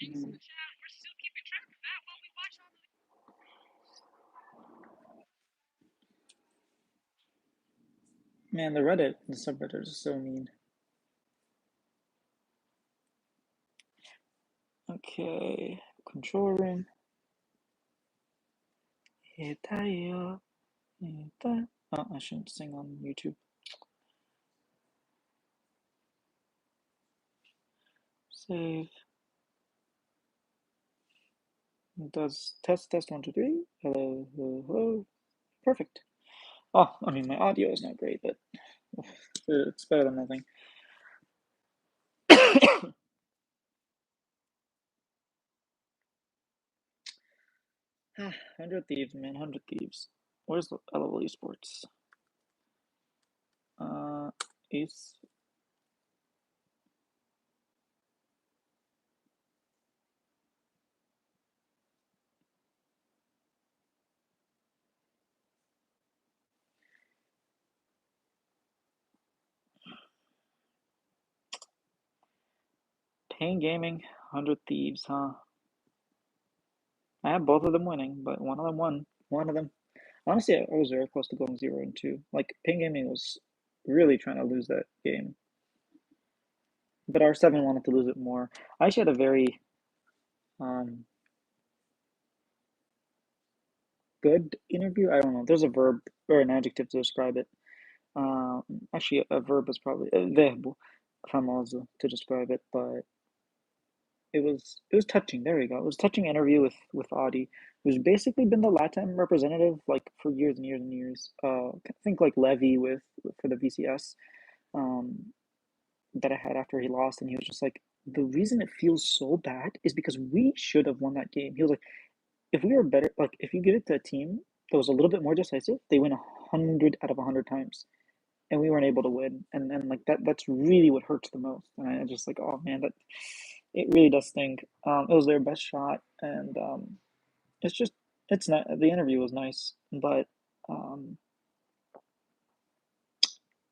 Mhm. Man, the subreddit is so mean. Okay, control room. Hitayo, hita. Oh, I shouldn't sing on YouTube. Save. It does test 1 2 3. Hello, hello, hello. Perfect. Oh, I mean my audio is not great, but it's better than nothing. 100 Thieves, man, 100 Thieves. Where's the LOL Esports? Ace. Pain Gaming, 100 Thieves, huh? I have both of them winning, but one of them won. One of them. Honestly, I was very close to going 0-2. Like, Pain Gaming was really trying to lose that game, but R7 wanted to lose it more. I actually had a very um, good interview. I don't know. There's a verb or an adjective to describe it. Um, Actually, a verb is probably verbo famoso to describe it, but it was touching. There we go. It was a touching interview with Audi, who's basically been the Latin representative like for years and years and years. I think like Levy with for the VCS um, that I had after he lost, and he was just like, the reason it feels so bad is because we should have won that game. He was like, if we were better, like if you give it to a team that was a little bit more decisive, they win 100 out of 100 times, and we weren't able to win. And then like that's really what hurts the most. And I just like, oh man, that it really does stink. It was their best shot, and it's just it's not the interview was nice, but um,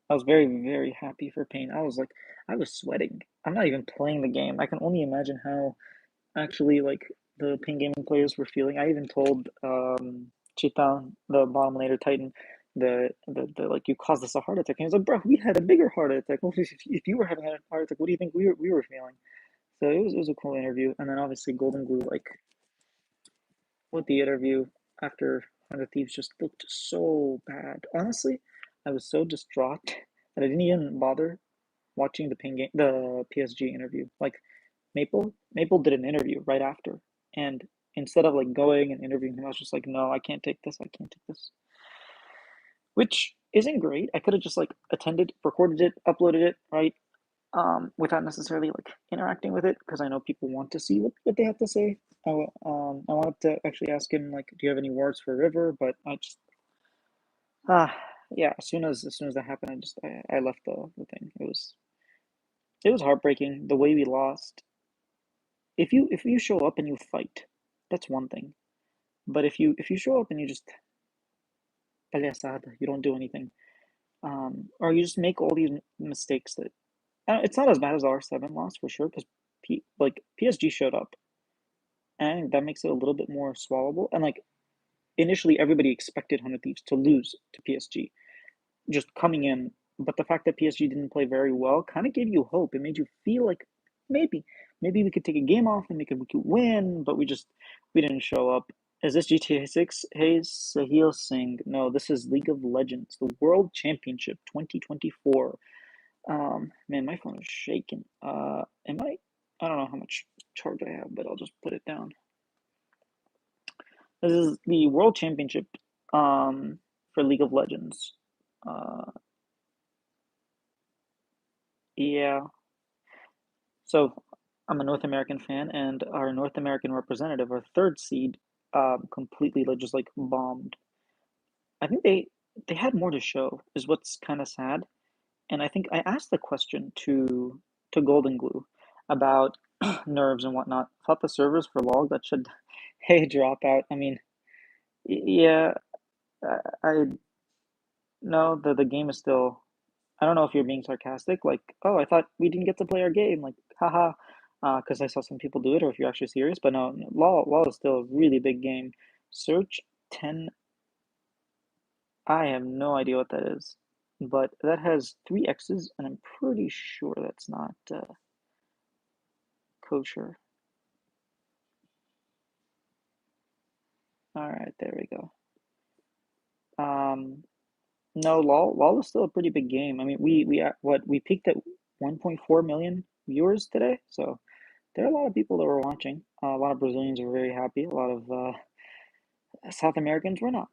I was very very happy for Payne. I was like, I was sweating. I'm not even playing the game. I can only imagine how actually like the Ping Gaming players were feeling. I even told Chitan, the bottom laner Titan, the like you caused us a heart attack. And he was like, bro, we had a bigger heart attack. Well, if you were having a heart attack, what do you think we were feeling? So it was a cool interview. And then obviously Golden Glue like with the interview after 100 Thieves just looked so bad. Honestly, I was so distraught that I didn't even bother watching the PSG interview. Like Maple did an interview right after, and instead of like going and interviewing him, I was just like, no, I can't take this. I can't take this. Which isn't great. I could have just like attended, recorded it, uploaded it, right? Without necessarily like interacting with it because I know people want to see what they have to say. I wanted to actually ask him like, do you have any words for River? But I just yeah. As soon as that happened, I left the thing. It was heartbreaking the way we lost. If you show up and you fight, that's one thing. But if you show up and you just palhaçada, you don't do anything, or you just make all these mistakes that it's not as bad as R7 loss for sure because like PSG showed up, and I think that makes it a little bit more swallowable. And like initially, everybody expected 100 Thieves to lose to PSG just coming in, but the fact that PSG didn't play very well kind of gave you hope. It made you feel like maybe maybe we could take a game off and we could win, but we didn't show up. Is this GTA 6? Hey, Sahil Singh. No, this is League of Legends, the World Championship 2024. Man, my phone is shaking. Am I don't know how much charge I have, but I'll just put it down. This is the World Championship for League of Legends. Uh, yeah. So I'm a North American fan, and our North American representative, our third seed, completely just like bombed. I think they had more to show, is what's kind of sad. And I think I asked the question to Golden Glue about nerves and whatnot. Thought the servers for log that should hey drop out. I mean, yeah, I no the game is still. I don't know if you're being sarcastic. Like, oh, I thought we didn't get to play our game. Like, haha. because I saw some people do it, or if you're actually serious. But no, LOL is still a really big game. Search 10. I have no idea what that is, but that has three X's, and I'm pretty sure that's not kosher. All right, there we go. Um, no, LOL is still a pretty big game. I mean, we peaked at 1.4 million viewers today, so there are a lot of people that were watching. A lot of Brazilians were very happy. A lot of South Americans were not.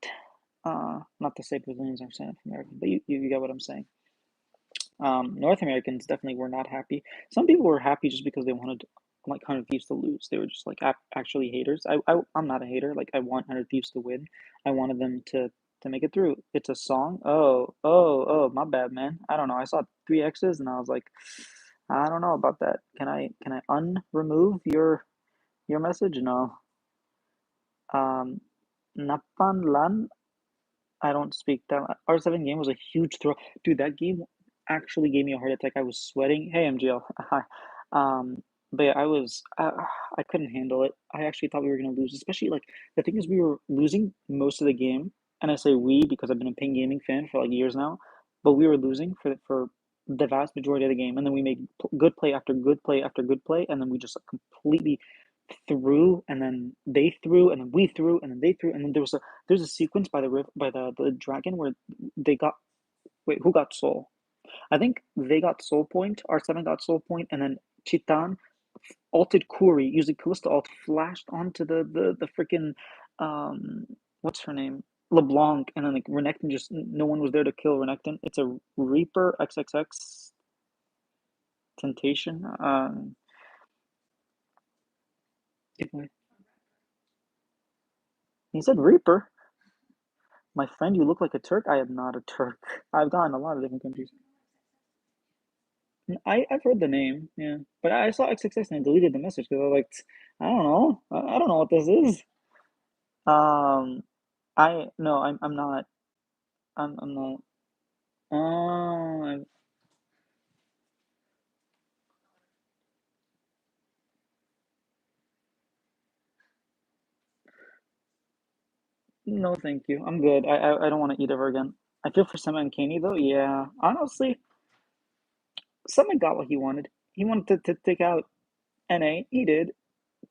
Not to say Brazilians are South American, but you get what I'm saying. North Americans definitely were not happy. Some people were happy just because they wanted like 100 Thieves to lose. They were just like actually haters. I'm not a hater. Like I want 100 Thieves to win. I wanted them to make it through. It's a song. Oh, my bad, man. I don't know. I saw three X's and I was like, I don't know about that. Can I unremove your message? No. Um, Napan I don't speak that. R7 game was a huge throw. Dude, that game actually gave me a heart attack. I was sweating. Hey, MGL. Hi. But yeah, I couldn't handle it. I actually thought we were gonna lose, especially like the thing is we were losing most of the game, and I say we because I've been a Ping Gaming fan for like years now, but we were losing for the vast majority of the game, and then we made good play after good play after good play, and then we just like, completely threw, and then they threw, and then we threw, and then they threw, and then there's a sequence by the river by the dragon where they got wait who got soul? I think they got soul point. R7 got soul point, and then Chitan alted Kuri using Callista ult flashed onto the freaking um what's her name LeBlanc, and then like Renekton just no one was there to kill Renekton. It's a Reaper XXX Temptation. He said Reaper. My friend, you look like a Turk. I am not a Turk. I've gone a lot of different countries. I've heard the name, yeah, but I saw XXX and I deleted the message because I was like, I don't know, I don't know what this is. Um, I no, I'm not. I'm not. No, thank you. I'm good. I don't want to eat ever again. I feel for Sema and Kaney though. Yeah, honestly, Sema got what he wanted. He wanted to take out NA. He did.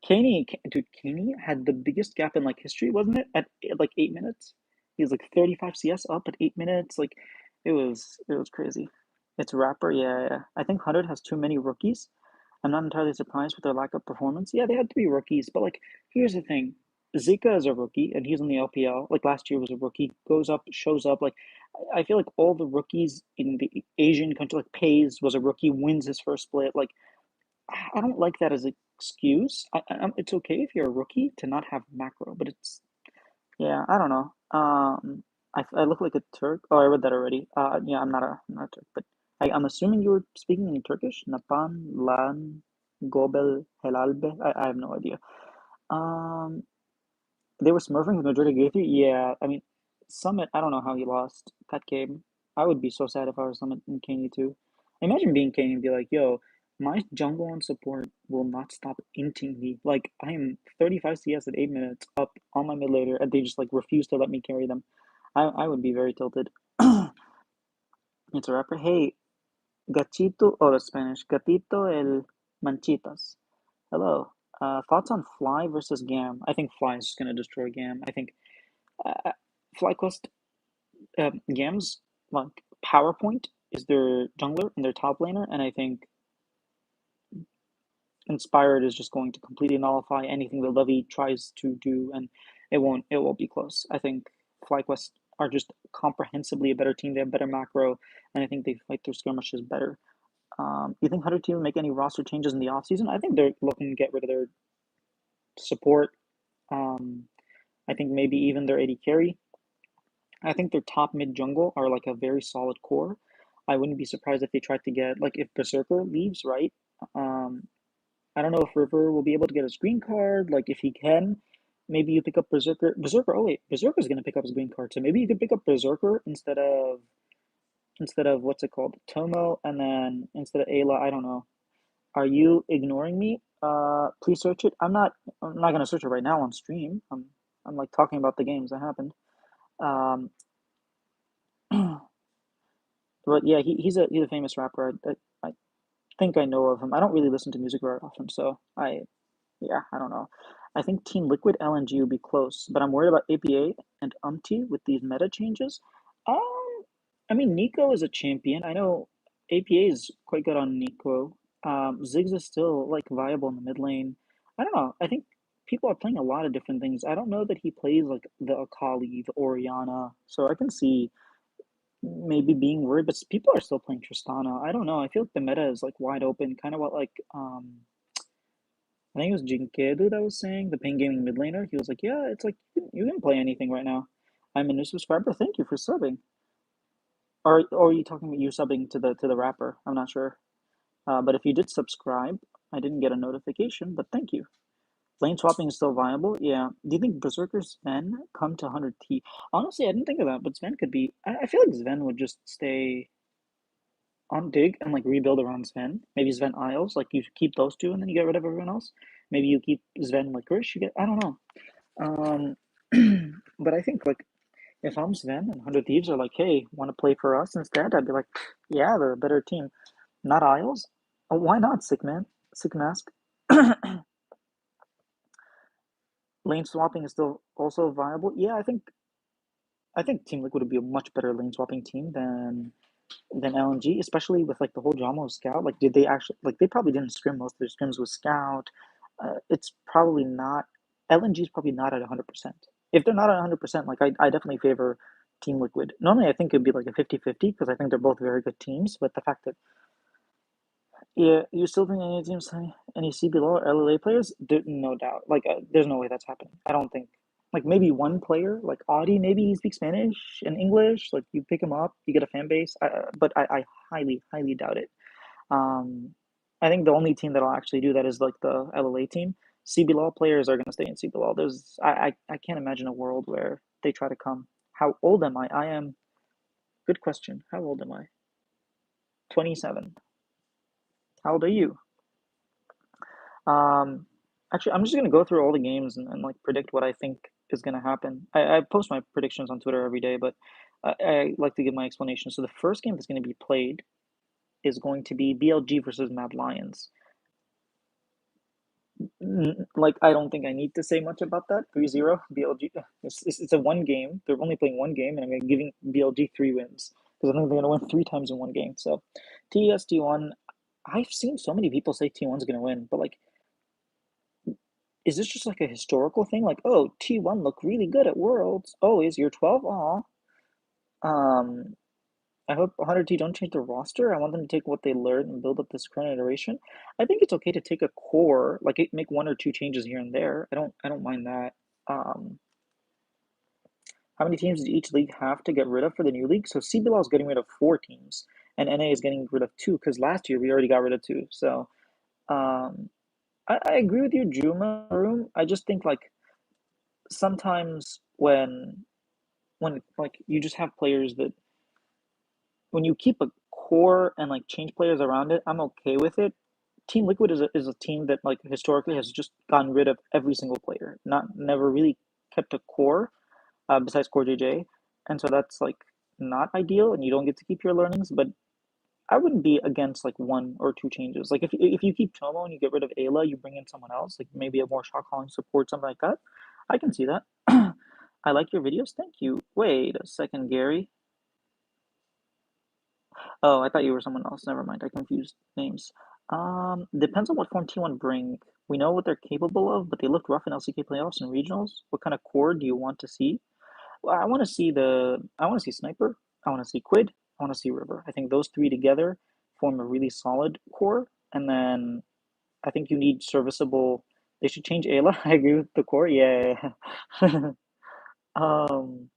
Dude, Kaney had the biggest gap in like history, wasn't it? At like 8 minutes, he was like 35 CS up at 8 minutes. Like, it was crazy. It's rapper, yeah, yeah. I think 100 has too many rookies. I'm not entirely surprised with their lack of performance. Yeah, they had three rookies, but like, here's the thing: Zika is a rookie, and he's in the LPL. Like last year was a rookie, goes up, shows up. Like, I feel like all the rookies in the Asian country, like Pays was a rookie, wins his first split. Like, I don't like that as an excuse. It's okay if you're a rookie to not have macro, but it's yeah, I don't know. I look like a Turk. Oh, I read that already. Yeah, I'm not a Turk, but I'm assuming you were speaking in Turkish. Napan, lan, gobel, helalbe. I have no idea. Um, they were smurfing with Madrid Gaither. Yeah, I mean, Summit. I don't know how he lost that game. I would be so sad if I was Summit and Kaney too. Imagine being Kaney and be like, "Yo, my jungle and support will not stop inting me. Like I am 35 CS at 8 minutes up on my mid later, and they just like refuse to let me carry them." I would be very tilted. It's a rapper. Hey, Gachito, or Spanish, Gatito el Manchitas. Hello. Thoughts on Fly versus Gam? I think Fly is just gonna destroy Gam. I think uh, FlyQuest, Gam's like PowerPoint is their jungler and their top laner, and I think Inspired is just going to completely nullify anything that Levy tries to do, and it won't be close. I think FlyQuest are just comprehensively a better team. They have better macro, and I think they fight their skirmishes better. You think 100 team will make any roster changes in the offseason? I think they're looking to get rid of their support. Um, I think maybe even their AD carry. I think their top mid jungle are like a very solid core. I wouldn't be surprised if they tried to get like if Berserker leaves, right? Um, I don't know if River will be able to get his green card. Like if he can, maybe you pick up Berserker. Berserker. Oh wait, Berserker's gonna pick up his green card, so maybe you could pick up Berserker instead of what's it called, Tomo, and then instead of Ayla. I don't know. Are you ignoring me? Please search it. I'm not gonna search it right now on stream. I'm like talking about the games that happened. Um, but yeah, he's a famous rapper. I think I know of him. I don't really listen to music very often, so yeah, I don't know. I think Team Liquid LNG would be close, but I'm worried about APA and UMT with these meta changes. Um, I mean, Nico is a champion. I know APA is quite good on Nico. Ziggs is still like viable in the mid lane. I don't know. I think people are playing a lot of different things. I don't know that he plays like the Akali, the Oriana, so I can see maybe being worried, but people are still playing Tristana. I don't know. I feel like the meta is like wide open, kind of what like I think it was Jinkedu that was saying, the Pain Gaming mid laner. He was like, yeah, it's like you can play anything right now. I'm a new subscriber. Thank you for subbing. Or are you talking about you subbing to the rapper? I'm not sure. But if you did subscribe, I didn't get a notification, but thank you. Lane swapping is still viable. Yeah. Do you think Berserker Sven come to 100T? Honestly, I didn't think of that, but Sven could be. I feel like Sven would just stay on Dig and like rebuild around Sven. Maybe Sven Isles, like you keep those two and then you get rid of everyone else. Maybe you keep Sven Licorice. You get. I don't know. But I think like if I'm Sven and 100 Thieves are like, hey, want to play for us instead? I'd be like, yeah, they're a better team. Not Isles? Oh, why not, Sick Man? Sick Mask. Lane swapping is still also viable. Yeah, I think Team Liquid would be a much better lane swapping team than LNG, especially with like the whole drama of Scout. Like, did they actually like they probably didn't scrim most of their scrims with Scout. It's probably not LNG is probably not at 100%. If they're not at 100%, like I definitely favor Team Liquid. Normally, I think it'd be like a 50-50 because I think they're both very good teams. But the fact that yeah, you still think any teams any CBLOL or LLA players? No doubt. Like, there's no way that's happening. I don't think. Like maybe one player, like Audi, maybe he speaks Spanish and English. Like you pick him up, you get a fan base. But I highly, highly doubt it. Um, I think the only team that'll actually do that is like the LLA team. CBLOL players are going to stay in CBLOL. I can't imagine a world where they try to come. How old am I? I am. Good question. How old am I? 27. How old are you? Um, Actually, I'm just gonna go through all the games and like predict what I think is gonna happen. I post my predictions on Twitter every day, but I like to give my explanation. So the first game that's gonna be played is going to be BLG versus Mad Lions. Like I don't think I need to say much about that. 3-0 BLG. It's a one game. They're only playing one game, and I'm giving BLG 3 wins because I think they're gonna win 3 times in one game. So TST1. I've seen so many people say T1's gonna win, but like is this just like a historical thing? Like, oh, T1 looked really good at Worlds. Oh, is year 12? Aw. Um, I hope 100T don't change the roster. I want them to take what they learned and build up this current iteration. I think it's okay to take a core, like make one or two changes here and there. I don't mind that. Um, how many teams did each league have to get rid of for the new league? So CBLOL is getting rid of 4 teams, and NA is getting rid of 2 because last year we already got rid of 2. So um, I agree with you, Juma Room. I just think like sometimes when like you just have players that when you keep a core and like change players around it, I'm okay with it. Team Liquid is a team that like historically has just gotten rid of every single player, not never really kept a core besides Core JJ, and so that's like not ideal, and you don't get to keep your learnings. But I wouldn't be against like 1 or 2 changes. Like if you keep Tomo and you get rid of Ayla, you bring in someone else, like maybe a more shot calling support, something like that. I can see that. I like your videos. Thank you. Wait a second, Gary. Oh, I thought you were someone else. Never mind. I confused names. Depends on what form T1 bring. We know what they're capable of, but they looked rough in LCK playoffs and regionals. What kind of core do you want to see? Well, I want to see Sniper. I want to see Quid. I want to see River. I think those 3 together form a really solid core. And then I think you need serviceable. They should change Ayla. I agree with the core. Yeah. um,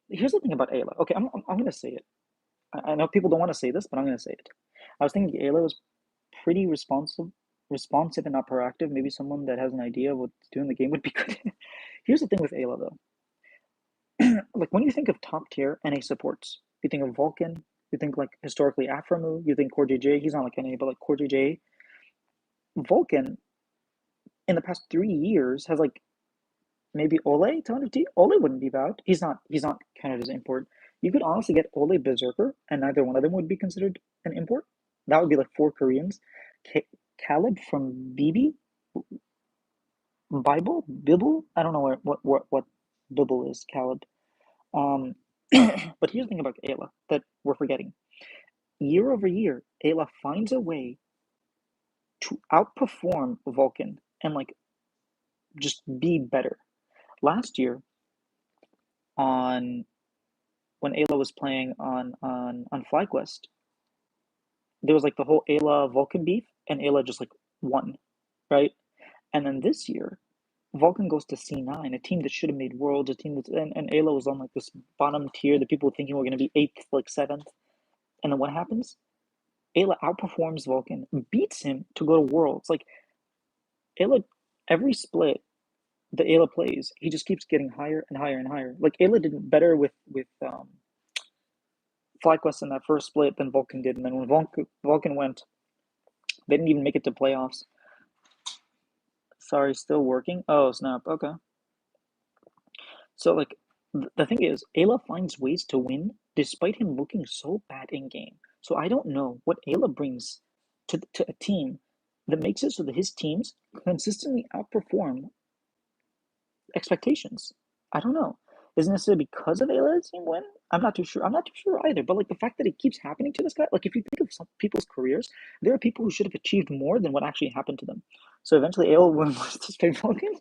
Here's the thing about Ayla. Okay, I'm gonna say it. I know people don't want to say this, but I'm going to say it. I was thinking Ayla was pretty responsive and not proactive. Maybe someone that has an idea of what to do in the game would be good. Here's the thing with Ayla though. Like when you think of top tier NA supports, you think of Vulcan, you think like historically Aframu, you think Core JJ. He's not like NA, but like Core JJ. Vulcan in the past 3 years has like maybe Ole to 100T. Ole wouldn't be bad. He's not counted as import. You could honestly get Ole Berserker, and neither one of them would be considered an import. That would be like four Koreans. Caleb from BB Bible Bibble. I don't know what Bibble is. Caleb. Um, but here's the thing about Ayla that we're forgetting. Year over year, Ayla finds a way to outperform Vulcan and like just be better. Last year, on when Ayla was playing on FlyQuest, there was like the whole Ayla Vulcan beef, and Ayla just like won, right? And then this year, Vulcan goes to C9, a team that should have made Worlds, a team that and Ayla was on like this bottom tier that people were thinking were going to be eighth, like seventh. And then what happens? Ayla outperforms Vulcan, beats him to go to Worlds. Like Ayla, every split that Ayla plays, he just keeps getting higher and higher and higher. Like Ayla did better with FlyQuest in that first split than Vulcan did, and then when Vulcan went, they didn't even make it to playoffs. Sorry, still working. Oh snap. Okay. So like the thing is, Ayla finds ways to win despite him looking so bad in game. So I don't know what Ayla brings to a team that makes it so that his teams consistently outperform expectations. I don't know. Isn't necessarily because of Ayla's team win? I'm not too sure. I'm not too sure either. But like the fact that it keeps happening to this guy, like if you think of some people's careers, there are people who should have achieved more than what actually happened to them. So eventually, Ayla wins this big Vulcan.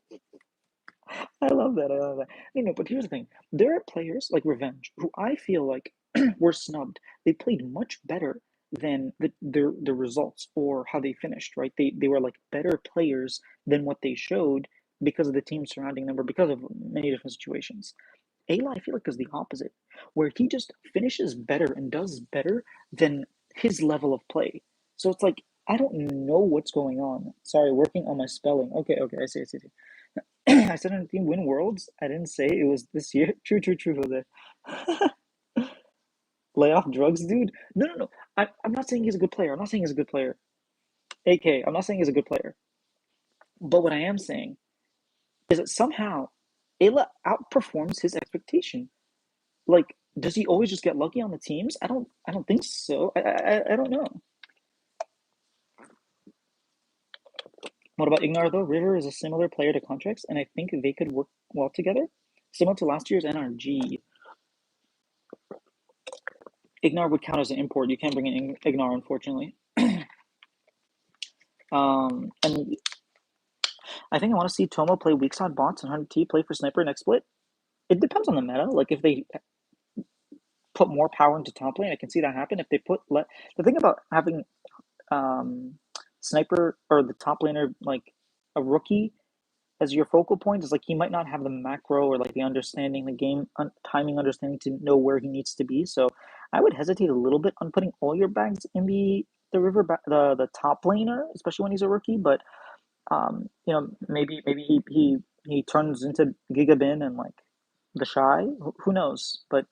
I love that. I love that. But here's the thing: there are players like Revenge who I feel like were snubbed. They played much better than their results or how they finished. Right? They were like better players than what they showed because of the team surrounding them or because of many different situations. Ayla, I feel like is the opposite, where he just finishes better and does better than his level of play. So it's like I don't know what's going on. Sorry, working on my spelling. Okay, okay, I see, I see. I see. I said on team win worlds. I didn't say it was this year. True, true, true, Jose. Lay off drugs, dude. No, no, no. I'm not saying he's a good player. I'm not saying he's a good player. AK, I'm not saying he's a good player. But what I am saying is that somehow Ayla outperforms his expectation. Like, does he always just get lucky on the teams? I don't think so. I don't know. What about Ignar though? River is a similar player to Contracts, and I think they could work well together. Similar to last year's NRG. Ignar would count as an import. You can't bring in Ignar, unfortunately. And I think I want to see Tomo play weak side bots and 100T play for sniper next split. It depends on the meta. Like if they put more power into top lane, I can see that happen. If they put the thing about having um, sniper or the top laner like a rookie as your focal point is like he might not have the macro or like the understanding, the game timing understanding to know where he needs to be. So I would hesitate a little bit on putting all your bags in the river the top laner, especially when he's a rookie. But maybe he turns into Gigabin and like the Shy. Who knows? But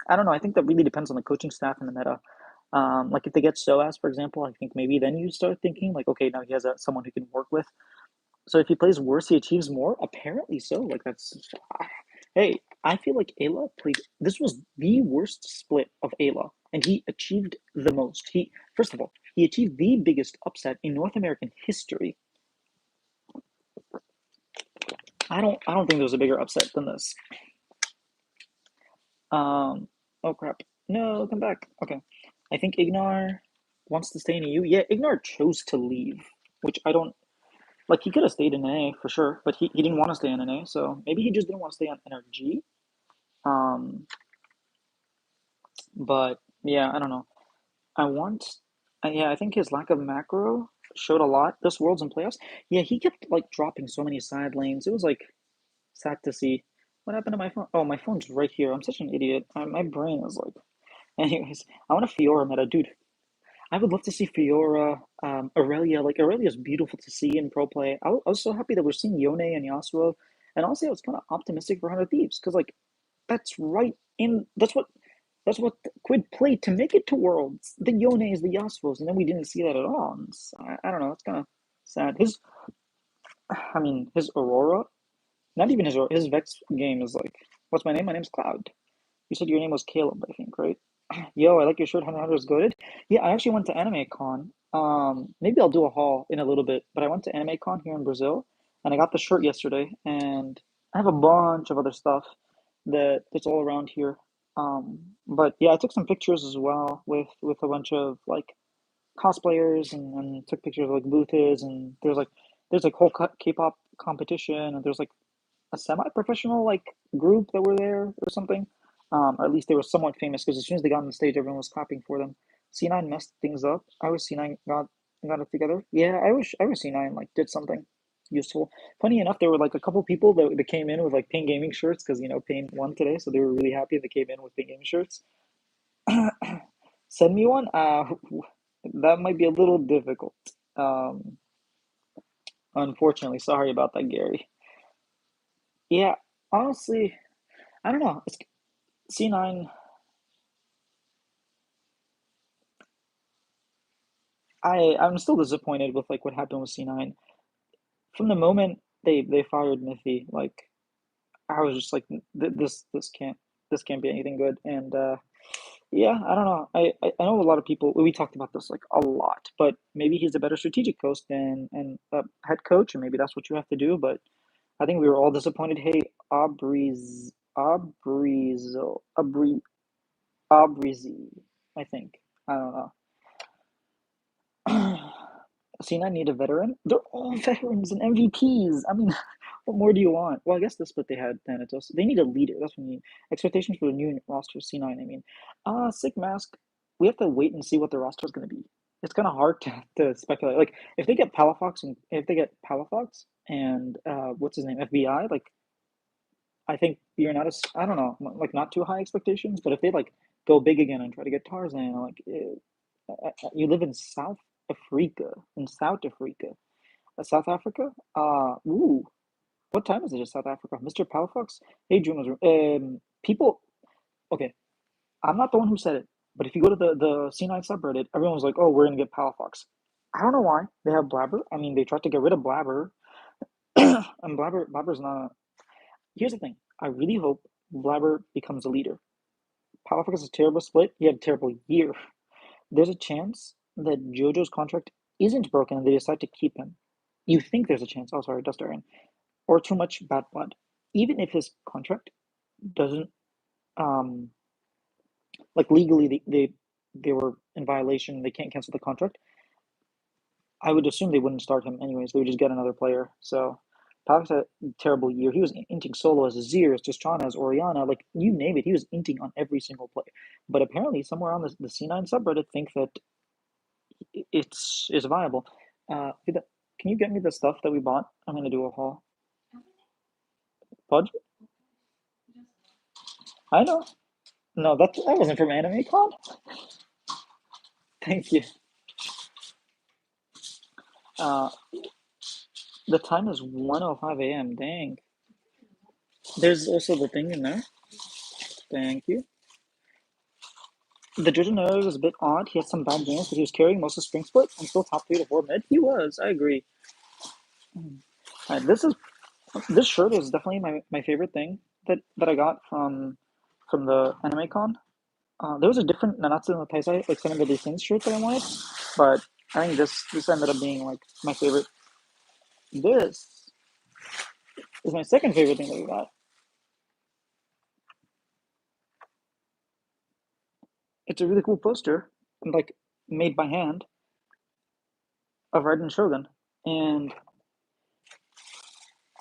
I don't know. I think that really depends on the coaching staff and the meta. Like if they get SOAS, for example, I think maybe then you start thinking like, okay, now he has someone who can work with. So if he plays worse, he achieves more. Apparently so. Like that's. Hey, I feel like Ayla played. This was the worst split of Ayla, and he achieved the most. He first of all, he achieved the biggest upset in North American history. I don't think there's a bigger upset than this. Oh crap. No, come back. Okay. I think Ignar wants to stay in EU. Yeah, Ignar chose to leave, which I don't like. He could have stayed in NA for sure, but he didn't want to stay in NA, so maybe he just didn't want to stay on NRG. Um, but yeah, I don't know. I want, yeah, I think his lack of macro showed a lot this Worlds and playoffs. Yeah, he kept like dropping so many side lanes. It was like sad to see. What happened to my phone? Oh, my phone's right here. I'm such an idiot. My brain is like. Anyways, I want a Fiora meta, dude. I would love to see Fiora, Aurelia. Like Aurelia's beautiful to see in pro play. I was so happy that we're seeing Yone and Yasuo, and honestly, I was kind of optimistic for 100 Thieves because like that's right in that's what That's what Quid played to make it to Worlds. The Yones, the Yasuos, and then we didn't see that at all. And I don't know. It's kind of sad. His Aurora, not even his Vex game is like, what's my name? My name's Cloud. You said your name was Caleb, I think, right? Yo, I like your shirt. Hunter is goated. Yeah, I actually went to Anime Con. Maybe I'll do a haul in a little bit, but I went to Anime Con here in Brazil, and I got the shirt yesterday, and I have a bunch of other stuff that's all around here. But yeah, I took some pictures as well with a bunch of like cosplayers and took pictures of like booths, and there's like whole K-pop competition, and there's like a semi-professional like group that were there or something. Or at least they were somewhat famous because as soon as they got on the stage, everyone was clapping for them. C9 messed things up. I wish C9 got it together. Yeah, I wish C9 like did something useful. Funny enough, there were like a couple people that came in with like Pain Gaming shirts because Pain won today, so they were really happy they came in with Pain Gaming shirts. Send me one. That might be a little difficult. Um, Unfortunately, sorry about that, Gary. Yeah, honestly, I don't know. It's C9. I'm still disappointed with like what happened with C9. From the moment they fired Miffy, like I was just like this can't be anything good. And yeah, I don't know. I know a lot of people. We talked about this like a lot, but maybe he's a better strategic coach than and head coach, and maybe that's what you have to do. But I think we were all disappointed. Hey, Aubrizi, I think. I don't know. Cena need a veteran. They're all veterans and MVPs. I mean, what more do you want? Well, I guess that's what they had Thanatos. They need a leader. That's what we need. Expectations for the new roster C9. I mean, Sick Mask. We have to wait and see what the roster is going to be. It's kind of hard to speculate. Like if they get Palafox and if they get Palafox and what's his name FBI, like I think you're not as I don't know, like not too high expectations. But if they like go big again and try to get Tarzan, like you live in South Africa, South Africa. Ooh, what time is it in South Africa, Mr. Palafox? Hey, Juno's people. Okay, I'm not the one who said it, but if you go to the C9 subreddit, everyone's like, "Oh, we're gonna get Palafox." I don't know why they have Blabber. I mean, they tried to get rid of Blabber, and Blabber's not. Here's the thing. I really hope Blabber becomes a leader. Palafox is a terrible split. He had a terrible year. There's a chance that JoJo's contract isn't broken and they decide to keep him. You think there's a chance. Oh, sorry, Dustarian. Or too much bad blood. Even if his contract doesn't, um, like legally they were in violation, they can't cancel the contract. I would assume they wouldn't start him anyways. They would just get another player. So Palafox had a terrible year. He was inting solo as Azir, as Tristana, as Oriana, like you name it. He was inting on every single play. But apparently, somewhere on the C9 subreddit, think that it's viable. Can you get me the stuff that we bought? I'm gonna do a haul. Budget? I know. No, that wasn't from Anime Con. Thank you. Uh, the time is 1:05 a.m. Dang. There's also the thing in there. Thank you. The Jojo narrative was a bit odd. He had some bad games, but he was carrying most of Spring Split and still top 3 to 4 mid. He was. I agree. This shirt is definitely my favorite thing that I got from the Anime Con. There was a different Nanatsu no Taizai, like Seven Deadly Sins shirt that I wanted, but I think this ended up being like my favorite. This is my second favorite thing that we got. It's a really cool poster, like made by hand of Raiden Shogun, and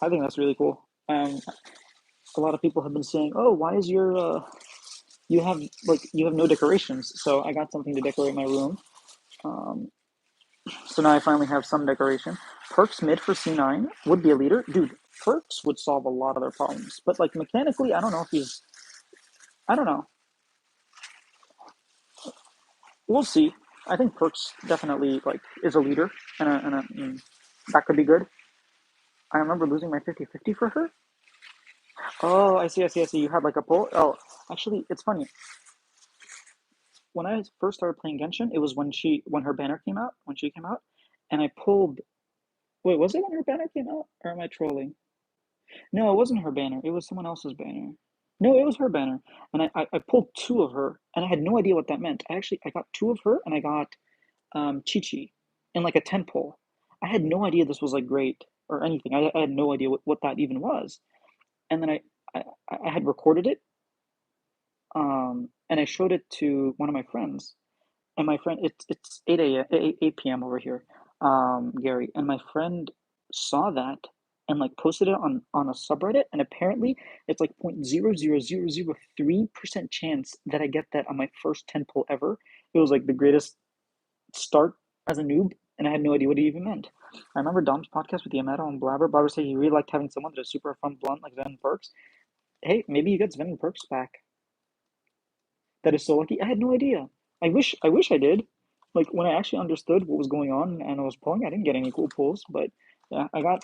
I think that's really cool. A lot of people have been saying, "Oh, why is your you have no decorations?" So I got something to decorate my room. Um, So now I finally have some decoration. Perks mid for C9 would be a leader. Dude, Perks would solve a lot of their problems. But like mechanically, I don't know if he's I don't know. We'll see. I think Perks definitely like is a leader and that could be good. I remember losing my 50-50 for her. Oh, I see. You had like a pull. Oh, actually it's funny. when I first started playing Genshin, it was when her banner came out, when she came out, and I pulled. Wait, was it when her banner came out, or am I trolling? No, it wasn't her banner. It was someone else's banner. No, it was her banner, and I pulled two of her, and I had no idea what that meant. I got two of her, and I got Chi Chi in like a 10 pull. I had no idea this was like great or anything. I had no idea what that even was. And then I, I had recorded it, and I showed it to one of my friends. And my friend, it's 8 a.m., 8 p.m. over here, Gary. And my friend saw that and like posted it on a subreddit. And apparently, it's like 0.00003% chance that I get that on my first 10 pull ever. It was like the greatest start as a noob, and I had no idea what it even meant. I remember Dom's podcast with Yamato and Blabber. Blabber said he really liked having someone that is super fun, blunt, like Zen and Perks. Hey, maybe you get Sven and Perks back. That is so lucky. I had no idea. I wish I did. Like when I actually understood what was going on and I was pulling, I didn't get any cool pulls, but yeah, I got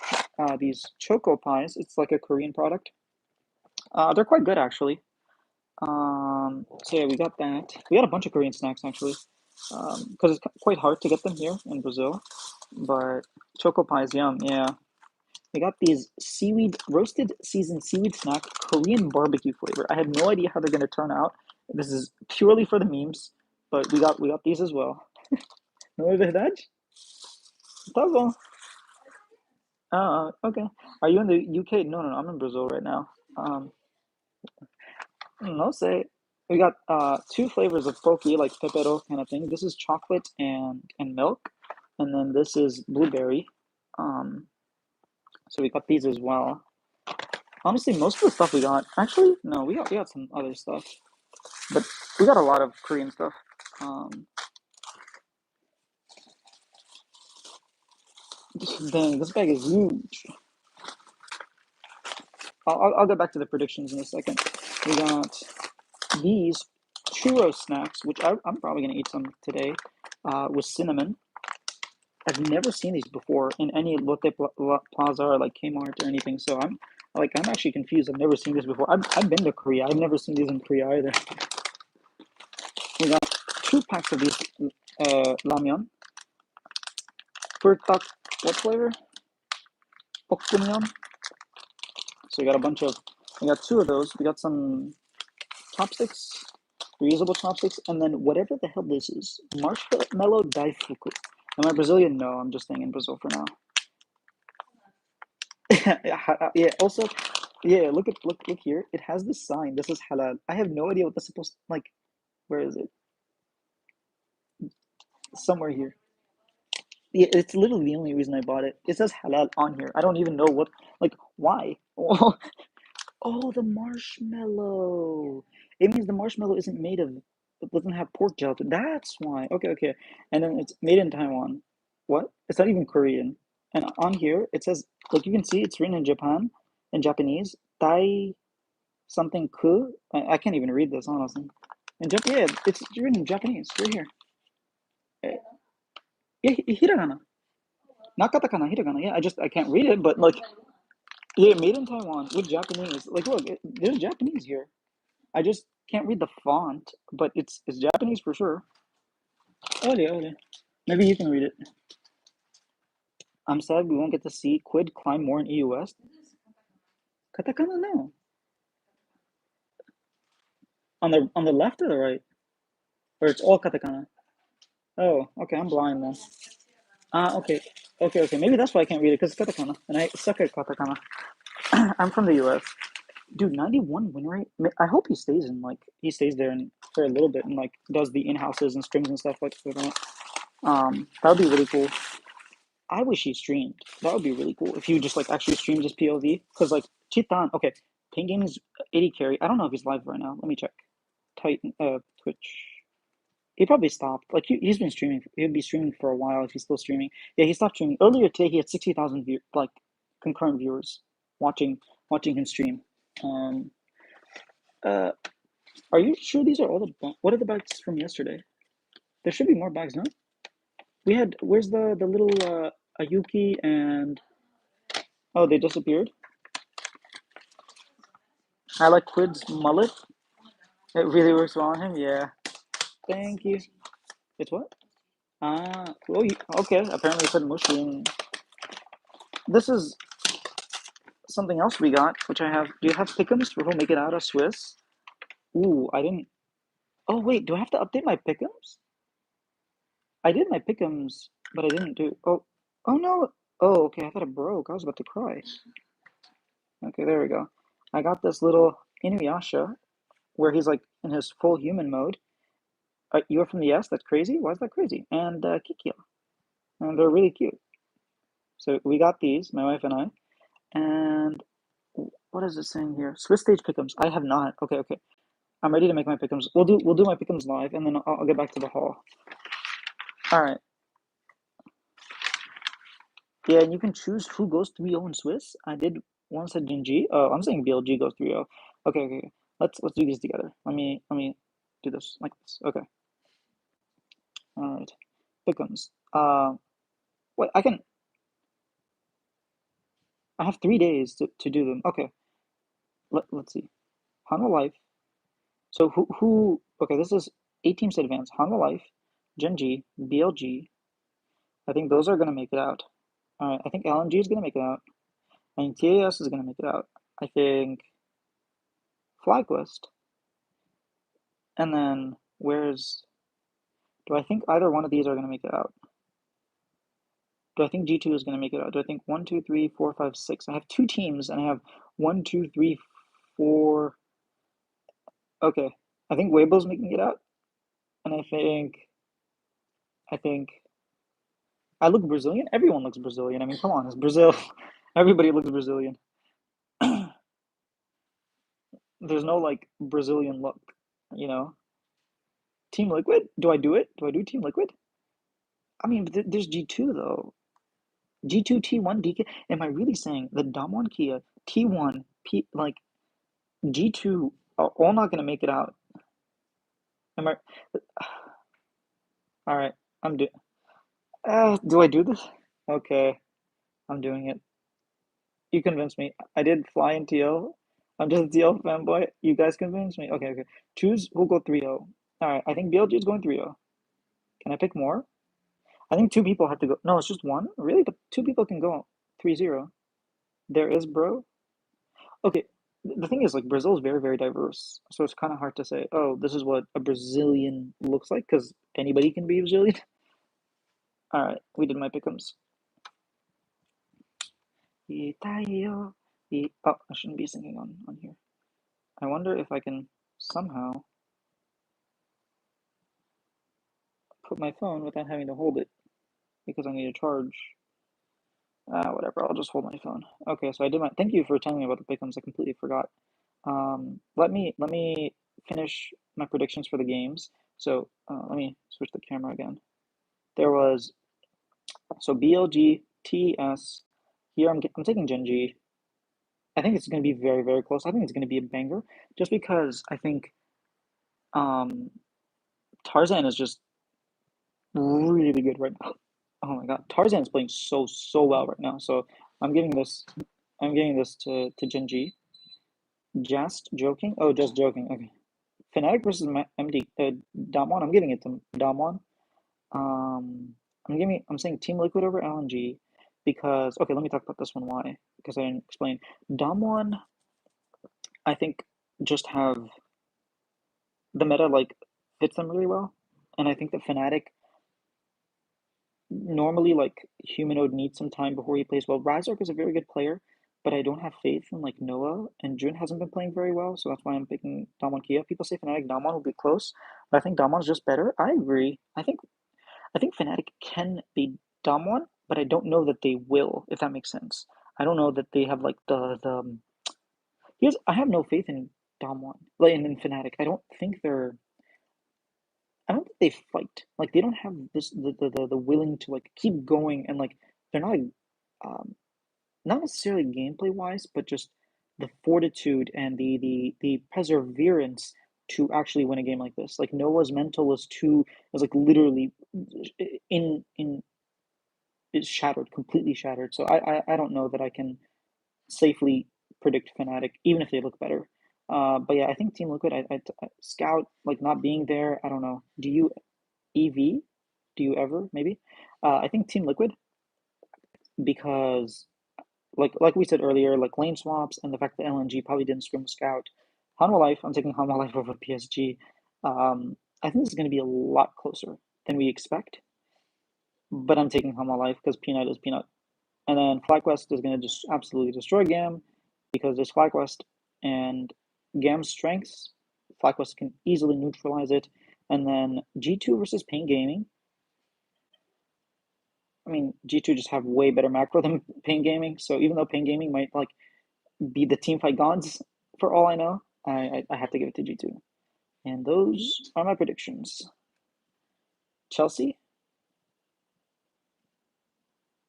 these choco pies. It's like a Korean product. They're quite good actually. So yeah, we got that. We got a bunch of Korean snacks actually, because it's quite hard to get them here in Brazil. But choco pies, yum. Yeah, we got these seaweed roasted seasoned seaweed snack Korean barbecue flavor. I had no idea how they're gonna turn out. This is purely for the memes, but we got these as well. No é verdade? Tá bom. Okay. Are you in the UK? No, no, no. I'm in Brazil right now. No say. We got two flavors of poke, like pepero kind of thing. This is chocolate and milk, and then this is blueberry. Um, so we got these as well. Honestly, most of the stuff we got, actually, no, we got some other stuff, but we got a lot of Korean stuff. Um, Dang, this bag is huge. I'll get back to the predictions in a second. We got these churro snacks, which I'm probably gonna eat some today, with cinnamon. I've never seen these before in any Lotte Plaza or like Kmart or anything. So I'm actually confused. I've never seen this before. I've been to Korea. I've never seen these in Korea either. We got two packs of these ramyeon. Burtak, what flavor? Bokkeumyeon. So we got two of those. We got some chopsticks, reusable chopsticks, and then whatever the hell this is, marshmallow daifuku. Am I Brazilian? No, I'm just staying in Brazil for now. Yeah. Also, yeah. Look here. It has this sign. This is halal. I have no idea what this is supposed to, like. Where is it? Somewhere here. Yeah, it's literally the only reason I bought it. It says halal on here. I don't even know what. Like, why? Oh, the marshmallow. It means the marshmallow isn't made of. It doesn't have pork gelatin. That's why. Okay, okay. And then it's made in Taiwan. What? It's not even Korean. And on here it says, like you can see, it's written in Japan, in Japanese. Tai something ku. I can't even read this honestly. In yeah, it's written in Japanese right here. Yeah, hiragana, not katakana, hiragana. Yeah, I can't read it, but like yeah, made in Taiwan with Japanese. Like look, there's Japanese here. I just can't read the font, but it's Japanese for sure. Oh yeah, oh yeah. Maybe you can read it. I'm sad we won't get to see Quid climb more in EU West. Katakana no. On the left or the right? Or it's all katakana. Oh, okay, I'm blind then. Okay. Okay, okay. Maybe that's why I can't read it, because it's katakana. And I suck at katakana. I'm from the US. Dude, 91 win rate. I hope he stays there and for a little bit and like does the in-houses and streams and stuff like that. That would be really cool. I wish he streamed. That would be really cool if you just like actually streamed his POV. Because like Chitan, okay, Pain Gaming's 80 carry. I don't know if he's live right now. Let me check. Titan, Twitch. He probably stopped. Like he's been streaming. He'd be streaming for a while if he's still streaming. Yeah, he stopped streaming earlier today. He had 60,000 like concurrent viewers watching him stream. Um, uh, are you sure these are all the? What are the bags from yesterday? There should be more bags, no? We had. Where's the little Ayuki and? Oh, they disappeared. I like Quid's mullet. It really works well on him. Yeah. Thank you. It's what? Ah, oh, okay. Apparently, it said mushy. This is something else we got, which I have. Do you have pickums for who'll make it out of Swiss? Ooh, I didn't. Oh wait, do I have to update my pickums? I did my pickums, but I didn't do. Oh, oh no. Oh, okay. I thought it broke. I was about to cry. Okay, there we go. I got this little Inuyasha where he's like in his full human mode. You're from the S? That's crazy. Why is that crazy? And Kikyo, and they're really cute. So we got these, my wife and I. And what is it saying here? Swiss stage pickums. I have not. Okay, okay. I'm ready to make my pickums. We'll do my pickums live, and then I'll get back to the haul. All right. Yeah, and you can choose who goes 3-0 in Swiss. I did one said Jinji. Oh, I'm saying BLG goes 3-0. Okay, okay, okay. Let's do these together. Let me do this like this. Okay. All right. Pickums. Wait, I have 3 days to do them. Okay. Let's see. Hanwha Life. So who okay, this is 8 teams to advance. Hanwha Life, Genji, BLG. I think those are gonna make it out. Alright, I think LNG is gonna make it out. I think TAS is gonna make it out. I think FlyQuest. And then do I think either one of these are gonna make it out? Do I think G2 is gonna make it out? Do I think 1, 2, 3, 4, 5, 6? I have 2 teams and I have 1, 2, 3, 4. Okay. I think Weibo's making it out. And I think I look Brazilian. Everyone looks Brazilian. I mean, come on, it's Brazil. Everybody looks Brazilian. There's no like Brazilian look, you know. Team Liquid? Do I do it? Do I do Team Liquid? I mean, there's G2 though. G2 T1 DK. Am I really saying the Damwon Kia T1 P like G2 are all not gonna make it out? Am I? All right, I'm do. Do I do this? Okay, I'm doing it. You convinced me. I did fly in TL. I'm just a TL fanboy. You guys convinced me. Okay, okay. Choose who'll go 3-0. All right, I think BLG is going 3-0. Can I pick more? I think 2 people have to go. No, it's just one? Really? But 2 people can go 3-0. There is bro. Okay, the thing is, like, Brazil is very, very diverse. So it's kind of hard to say, oh, this is what a Brazilian looks like, because anybody can be Brazilian. All right, we did my pickums. Oh, I shouldn't be singing on here. I wonder if I can somehow put my phone without having to hold it because I need to charge. Whatever, I'll just hold my phone. Okay, so I did my. Thank you for telling me about the pickums. I completely forgot. Let me finish my predictions for the games. So let me switch the camera again. There was so BLG TS. Here I'm taking Genji. I think it's going to be very, very close. I think it's going to be a banger, just because I think um, Tarzan is just really good right now. Oh my God, Tarzan is playing so well right now. So I'm giving this. I'm giving this to Genji. Just joking. Oh, just joking. Okay. Fnatic versus MD. Damwon. I'm giving it to Damwon. Um, I'm saying Team Liquid over LNG because okay. Let me talk about this one. Why? Because I didn't explain. Damwon, I think, just have the meta like fits them really well, and I think that Fnatic normally like Humanoid needs some time before he plays well. Razork is a very good player, but I don't have faith in like Noah, and Jun hasn't been playing very well, so that's why I'm picking Damwon Kia. People say Fnatic Damwon will be close, but I think Damwon's just better. I agree. I think Fnatic can beat Damwon, but I don't know that they will, if that makes sense. I don't know that they have like the here's I have no faith in Damwon, like in Fnatic. I don't think they fight. Like they don't have this the willing to like keep going, and like they're not um not necessarily gameplay wise, but just the fortitude and the perseverance to actually win a game like this. Like Noah's mental was like literally in is shattered, completely shattered. So I don't know that I can safely predict Fnatic, even if they look better. But yeah, I think Team Liquid. Scout like not being there. I don't know. Do you EV? Do you ever maybe? I think Team Liquid because like we said earlier, like lane swaps and the fact that LNG probably didn't scrim Scout. Hanwha Life, I'm taking Hanwha Life over PSG. I think this is going to be a lot closer than we expect, but I'm taking Hanwha Life because Peanut is Peanut. And then FlyQuest is going to just absolutely destroy Gam because there's FlyQuest and Gam's strengths. FlyQuest can easily neutralize it. And then G2 versus Pain Gaming. I mean, G2 just have way better macro than Pain Gaming. So even though Pain Gaming might like be the team fight gods for all I know, I have to give it to G2. And those are my predictions. Chelsea?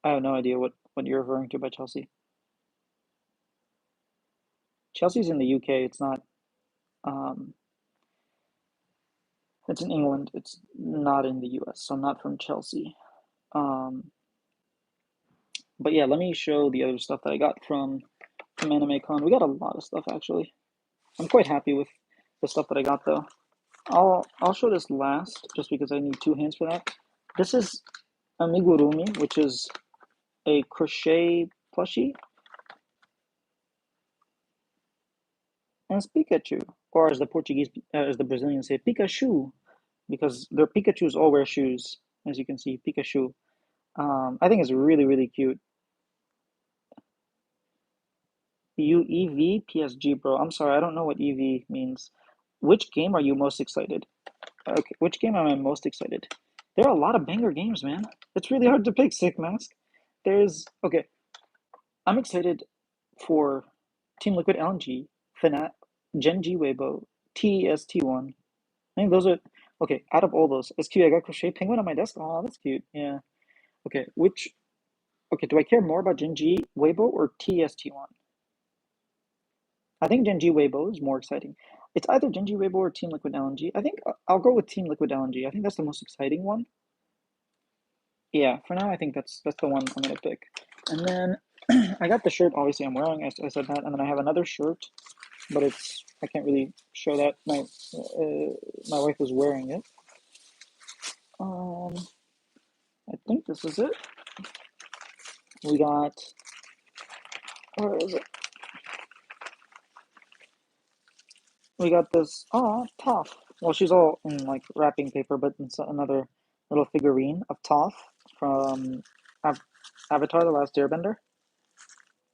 I have no idea what you're referring to by Chelsea. Chelsea's in the UK. It's not. Um, it's in England. It's not in the US. So I'm not from Chelsea. Um, but yeah, let me show the other stuff that I got from AnimeCon. We got a lot of stuff actually. I'm quite happy with the stuff that I got though. I'll show this last just because I need two hands for that. This is amigurumi, which is a crochet plushie, and it's Pikachu, or as the Brazilians say, Pikachu, because their Pikachu's all wear shoes, as you can see, Pikachu. I think it's really really cute. UEV PSG, bro. I'm sorry, I don't know what EV means. Which game are you most excited? Okay, which game am I most excited? There are a lot of banger games, man. It's really hard to pick. Sick Mask. There's okay. I'm excited for Team Liquid LNG, Fnat, Gen G Weibo, TEST1. I think those are okay. Out of all those, it's cute. I got Crochet Penguin on my desk. Oh, that's cute. Yeah. Okay. Okay, do I care more about Gen G Weibo or TST1? I think Gen G Weibo is more exciting. It's either Gen G Weibo or Team Liquid LNG. I think I'll go with Team Liquid LNG. I think that's the most exciting one. Yeah, for now, I think that's the one I'm gonna pick. And then I got the shirt. Obviously, I'm wearing. I said that, and then I have another shirt, but I can't really show that. My wife is wearing it. Um, I think this is it. We got where is it? We got this. Oh, Toph. Well, she's all in like wrapping paper, but it's another little figurine of Toph from Av- Avatar: The Last Airbender.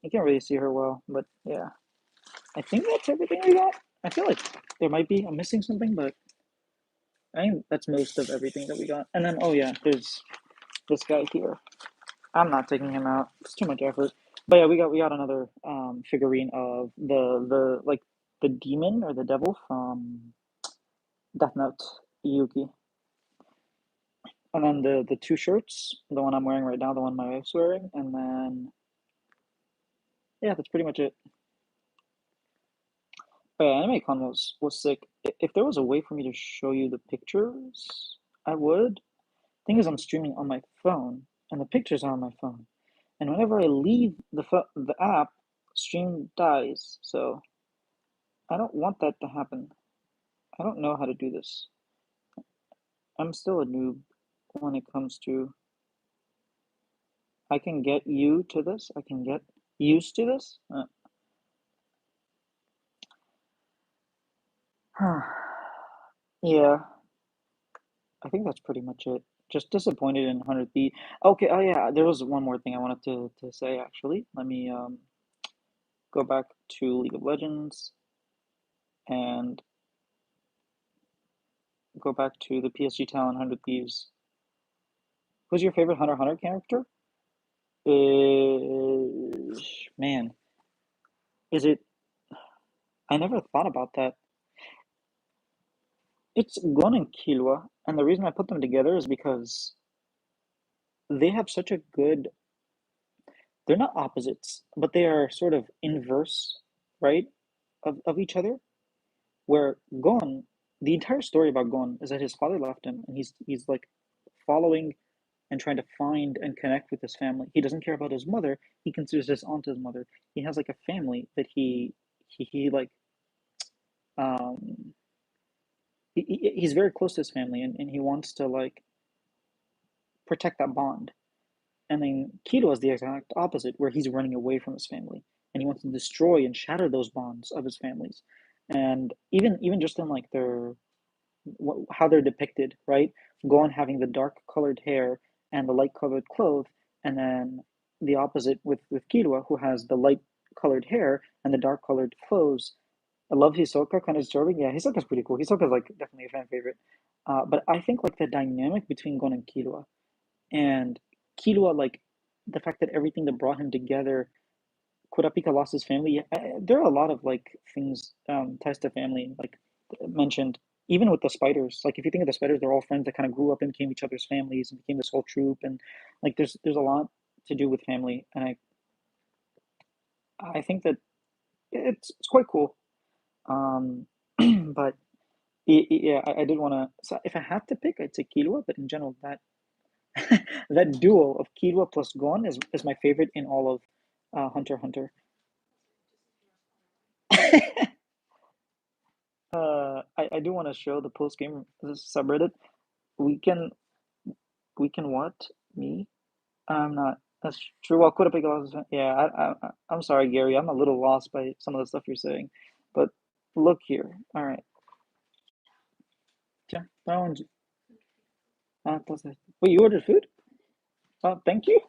You can't really see her well, but yeah. I think that's everything we got. I feel like I'm missing something, but I think that's most of everything that we got. And then, oh yeah, there's this guy here. I'm not taking him out. It's too much effort. But yeah, we got another figurine of the like the demon or the devil from Death Note, Yuki. And then the two shirts, the one I'm wearing right now, the one my wife's wearing, and then yeah, that's pretty much it. But yeah, AnimeCon was sick. If there was a way for me to show you the pictures, I would. Thing is, I'm streaming on my phone, and the pictures are on my phone. And whenever I leave the app, stream dies. So I don't want that to happen. I don't know how to do this. I'm still a noob when it comes to. I can get you to this. I can get used to this. Yeah, I think that's pretty much it. Just disappointed in 100 B. Okay, oh yeah, there was one more thing I wanted to say actually. Let me go back to League of Legends and go back to the PSG Talent 100 Thieves. Who's your favorite Hunter x Hunter character? Man, is it? I never thought about that. It's Gon and Killua, and the reason I put them together is because they have such a good. They're not opposites, but they are sort of inverse, right, of each other. Where Gon, the entire story about Gon is that his father left him, and he's like following and trying to find and connect with his family. He doesn't care about his mother. He considers his aunt his mother. He has like a family that he like um, he's very close to his family, and he wants to like protect that bond. And then Keto is the exact opposite, where he's running away from his family and he wants to destroy and shatter those bonds of his families. And even just in like their how they're depicted, right? Gon having the dark colored hair and the light colored clothes, and then the opposite with Killua, who has the light colored hair and the dark colored clothes. I love Hisoka, kind of disturbing. Yeah, Hisoka's pretty cool. Hisoka's like definitely a fan favorite. But I think like the dynamic between Gon and Killua and Killua, like the fact that everything that brought him together, Kurapika lost his family. There are a lot of like things ties to family, like mentioned. Even with the spiders, like if you think of the spiders, they're all friends that kind of grew up and became each other's families and became this whole troop. And like there's a lot to do with family, and I think that it's quite cool. Um, but yeah, I did want to. So if I had to pick, I'd say Killua. But in general, that that duo of Killua plus Gon is my favorite in all of Hunter x Hunter. I do want to show the post game subreddit. We can we can what me? I'm not. That's true. Well, could have picked a lot of. Yeah, I'm sorry, Gary. I'm a little lost by some of the stuff you're saying, but look here. All right. Yeah, that one's. Wait, you ordered food? Thank you.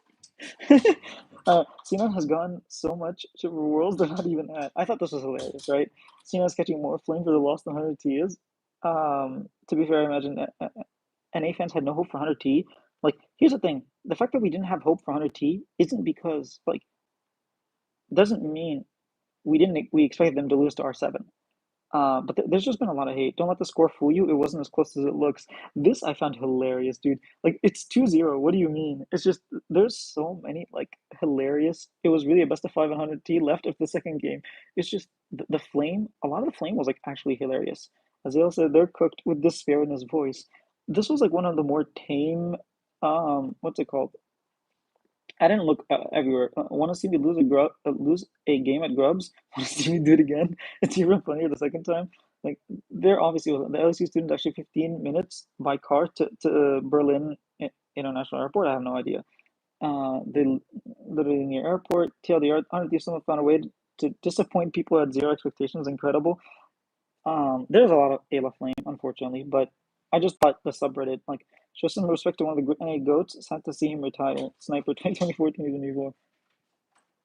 Sinan has gone so much to worlds they're not even at. I thought this was hilarious, right? Sinan's catching more flame for the lost than 100 T is. To be fair, I imagine NA fans had no hope for 100 T. Like, here's the thing: the fact that we didn't have hope for 100 T isn't because like doesn't mean we expected them to lose to R7. But there's just been a lot of hate. Don't let the score fool you. It wasn't as close as it looks. This I found hilarious, dude. Like it's 2-0. What do you mean? It's just there's so many like hilarious. It was really a best of 5 and 100 T left of the second game. It's just the flame. A lot of the flame was like actually hilarious. Azale said they're cooked with despair in his voice. This was like one of the more tame. What's it called? I didn't look everywhere. Want to see me lose a game at Grubs? Want to see me do it again? It's even funnier the second time. Like there obviously was the LSU student actually 15 minutes by car to Berlin International Airport. I have no idea. They literally near airport. TLDR. Honestly, someone found a way to disappoint people at zero expectations. Incredible. There's a lot of Ayla Flame, unfortunately, but I just thought the subreddit, like, show some respect to one of the NA GOATs. Sad to see him retire. Sniper 2024 2024.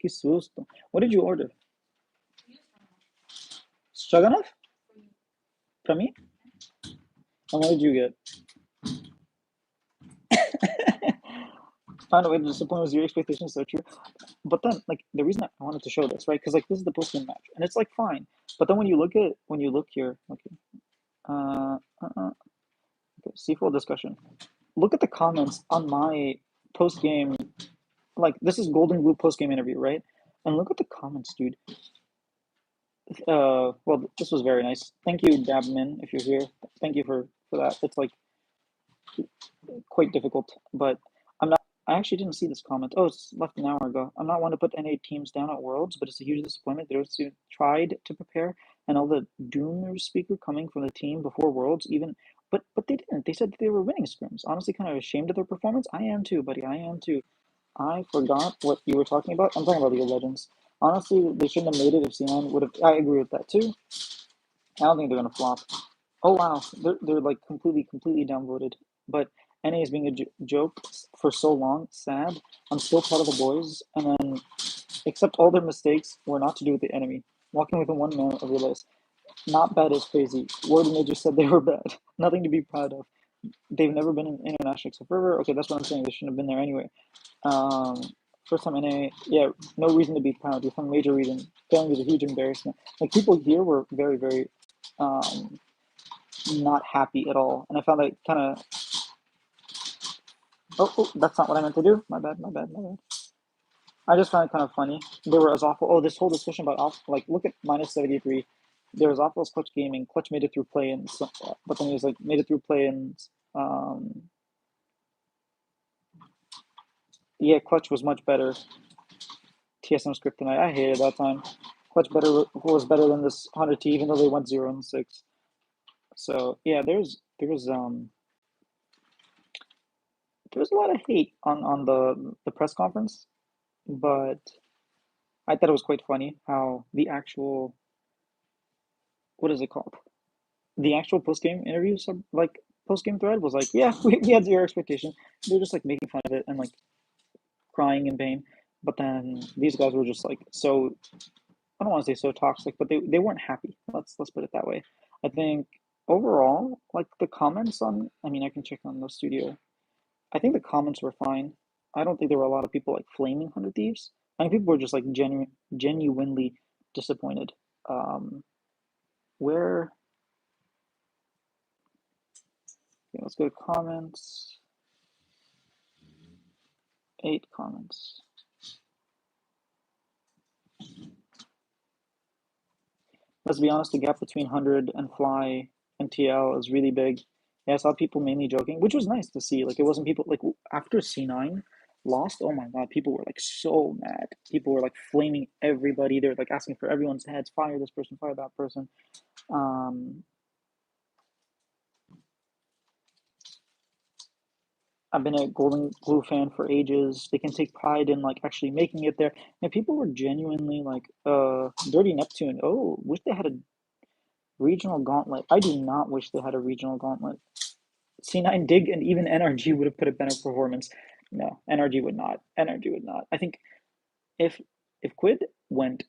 Que susto. What did you order? Stroganoff? From me? And what did you get? Found a way to disappoint with your expectations, so true. But then, like, the reason I wanted to show this, right? Because, like, this is the post game match, and it's, like, fine. But then when you look here, okay, uh, uh, uh, okay, see full discussion. Look at the comments on my post game, like this is Golden Glue post game interview, right? And look at the comments, dude. Well, this was very nice. Thank you, Dabman, if you're here. Thank you for that. It's like quite difficult, but I'm not. I actually didn't see this comment. Oh, it's left an hour ago. I'm not one to put NA teams down at Worlds, but it's a huge disappointment. Those who tried to prepare and all the doomer speaker coming from the team before Worlds, even, but they didn't. They said that they were winning scrims. Honestly, kind of ashamed of their performance. I am too, buddy. I am too. I forgot what you were talking about. I'm talking about League of Legends. Honestly, they shouldn't have made it if C9 would have. I agree with that too. I don't think they're gonna flop. Oh wow, they're like completely downvoted. But NA is being a joke for so long. Sad. I'm still proud of the boys, and then except all their mistakes were not to do with the enemy. Walking with a one man of your list. Not bad is crazy. Word Major said they were bad. Nothing to be proud of. They've never been in international except for okay, that's what I'm saying. They shouldn't have been there anyway. Um, First time NA, yeah, no reason to be proud. There's some major reason. Failing is a huge embarrassment. Like people here were very um, not happy at all, and I found that kind of. That's not what I meant to do. My bad. I just found it kind of funny. They were as awful. Oh, this whole discussion about like look at -73. There was awful as Clutch Gaming. Clutch made it through play and but then he was like made it through play and um, yeah, Clutch was much better. TSM script tonight. I hated that time. Much better was better than this 100T, even though they went 0-6. So yeah, there was a lot of hate on the press conference, but I thought it was quite funny how the actual, what is it called? The actual post game interview, like post game thread was like, yeah, we had zero expectation. They're just like making fun of it and like crying in pain. But then these guys were just like so, I don't want to say so toxic, but they weren't happy. Let's put it that way. I think overall, like the comments on, I mean, I can check on the studio. I think the comments were fine. I don't think there were a lot of people like flaming 100 Thieves. I think people were just like genuinely disappointed. Um, where, okay, let's go to comments. 8 comments. Let's be honest, the gap between 100 and Fly and TL is really big. Yeah, I saw people mainly joking, which was nice to see. Like, it wasn't people, like, after C9 lost, oh my God, people were, like, so mad. People were, like, flaming everybody. They were, like, asking for everyone's heads, fire this person, fire that person. Um, I've been a Golden Glue fan for ages. They can take pride in, like, actually making it there. And people were genuinely, like, Dirty Neptune. Oh, wish they had a regional gauntlet. I do not wish they had a regional gauntlet. C9 Dig and even NRG would have put a better performance. No, NRG would not. NRG would not. I think if Quid went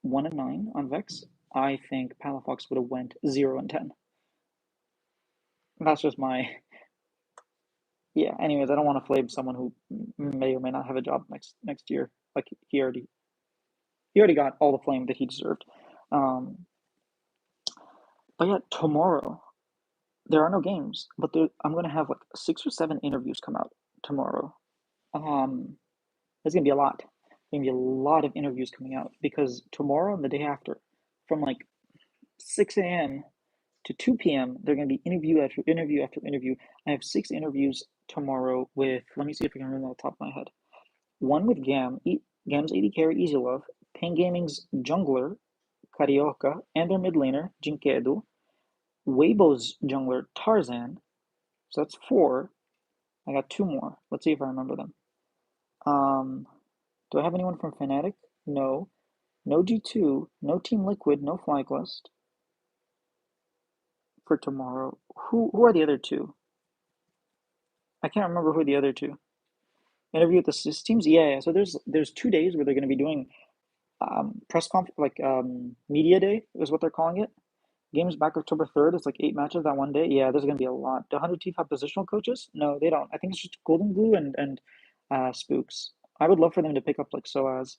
1-9 on Vex, I think Palafox would have went 0-10. That's just my, yeah. Anyways, I don't want to flame someone who may or may not have a job next year. Like he already got all the flame that he deserved. Um, but yeah, tomorrow there are no games, but I'm gonna have like 6 or 7 interviews come out tomorrow. Um, There's gonna be a lot. There's gonna be a lot of interviews coming out because tomorrow and the day after, from like 6 a.m. to 2 p.m., they're gonna be interview after interview after interview. I have 6 interviews tomorrow with. Let me see if I can remember off the top of my head. One with Gam's AD carry Easy Love, Pain Gaming's jungler Carioca, and their mid laner Jinkedu, Weibo's jungler Tarzan. So that's 4. I got 2 more. Let's see if I remember them. Um, do I have anyone from Fnatic? No. No G2, no Team Liquid, no FlyQuest for tomorrow. Who are the other two? I can't remember who the other two. Interview with the sys teams? Yeah. So there's 2 days where they're going to be doing press conf like media day is what they're calling it. Games back October 3rd. It's like 8 matches that one day. Yeah, there's going to be a lot. The 100 Team have positional coaches? No, they don't. I think it's just Golden Glue and Spooks. I would love for them to pick up like SOAS.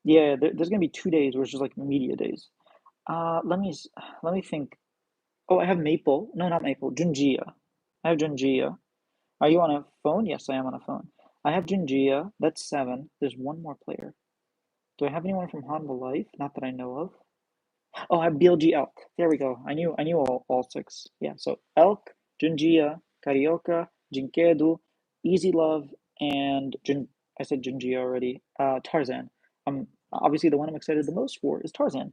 Yeah, there's going to be 2 days where it's just like media days. Let me think. Oh, I have Maple. No, not Maple. Junjia. I have Junjia. Are you on a phone? Yes, I am on a phone. I have Junjia. That's 7. There's one more player. Do I have anyone from Hanwha Life? Not that I know of. Oh, I have BLG Elk. There we go. I knew all 6. Yeah, so Elk, Junjia, Carioca, Jinkedu, Easy Love, and I said Junjia already. Tarzan. Obviously the one I'm excited the most for is Tarzan.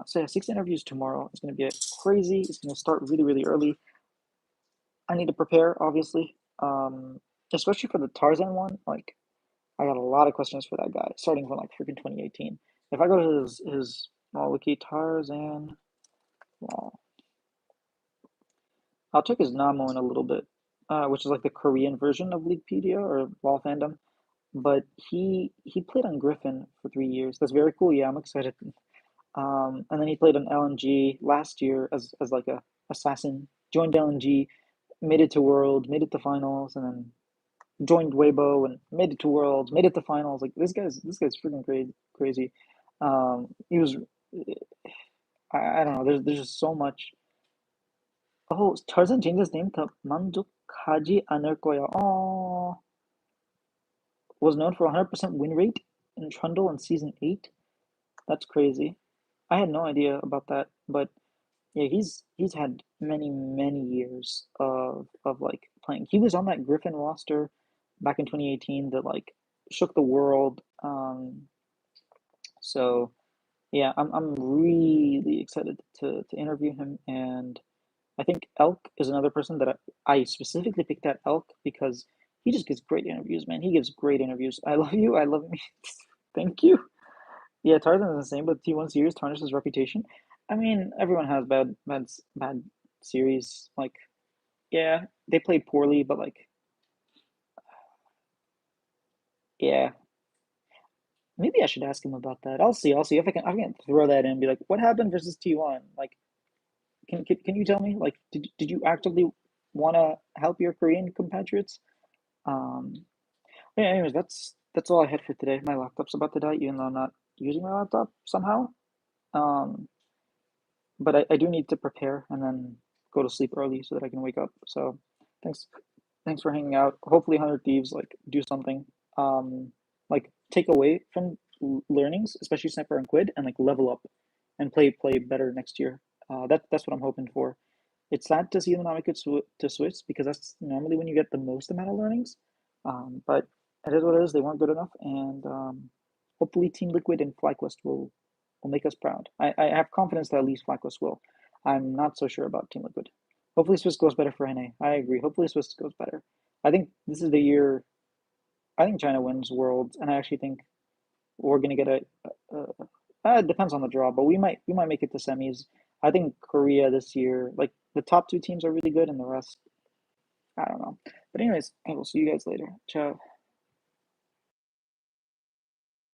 So yeah, 6 interviews tomorrow. It's gonna be crazy. It's gonna start really, really early. I need to prepare, obviously. Especially for the Tarzan one. Like, I got a lot of questions for that guy, starting from like freaking 2018. If I go to his wiki, Tarzan, well, I'll check his Namo in a little bit, which is like the Korean version of Leaguepedia or Wall Fandom. But he played on Griffin for 3 years. That's very cool. Yeah, I'm excited. And then he played on LNG last year as like a assassin. Joined LNG, made it to World, made it to finals, and then joined Weibo and made it to Worlds, made it to finals. Like this guy's freaking crazy. He was I don't know. There's just so much. Oh, Tarzan changed his name to 만족하지 않을 거야. Oh, was known for 100% win rate in Trundle in season 8. That's crazy. I had no idea about that, but yeah, he's had many years of like playing. He was on that Griffin roster back in 2018 that like shook the world. So yeah, I'm really excited to interview him, and I think Elk is another person that I specifically picked that Elk because he just gives great interviews, man. He gives great interviews. I love you. I love me. Thank you. Yeah, Tarzan is the same, but T1 series tarnished his reputation. I mean, everyone has bad series. Like, yeah, they played poorly, but like, yeah, maybe I should ask him about that. I'll see. I'll see if I can throw that in and be like, what happened versus T1? Like, can you tell me? Like, did you actively want to help your Korean compatriots? Um, yeah, anyways, that's all I had for today. My laptop's about to die, even though I'm not using my laptop somehow. Um, but I do need to prepare and then go to sleep early so that I can wake up. So thanks thanks for hanging out. Hopefully 100 Thieves like do something. Like take away from learnings, especially Sniper and Quid, and like level up and play better next year. That's what I'm hoping for. It's sad to see them not make it to Swiss because that's normally when you get the most amount of learnings. But it is what it is. They weren't good enough, and hopefully Team Liquid and FlyQuest will make us proud. I have confidence that at least FlyQuest will. I'm not so sure about Team Liquid. Hopefully Swiss goes better for NA. I agree. Hopefully Swiss goes better. I think this is the year. I think China wins Worlds, and I actually think we're gonna get it depends on the draw, but we might make it to semis. I think Korea this year, like the top two teams are really good, and the rest, I don't know. But anyways, I will see you guys later. Ciao.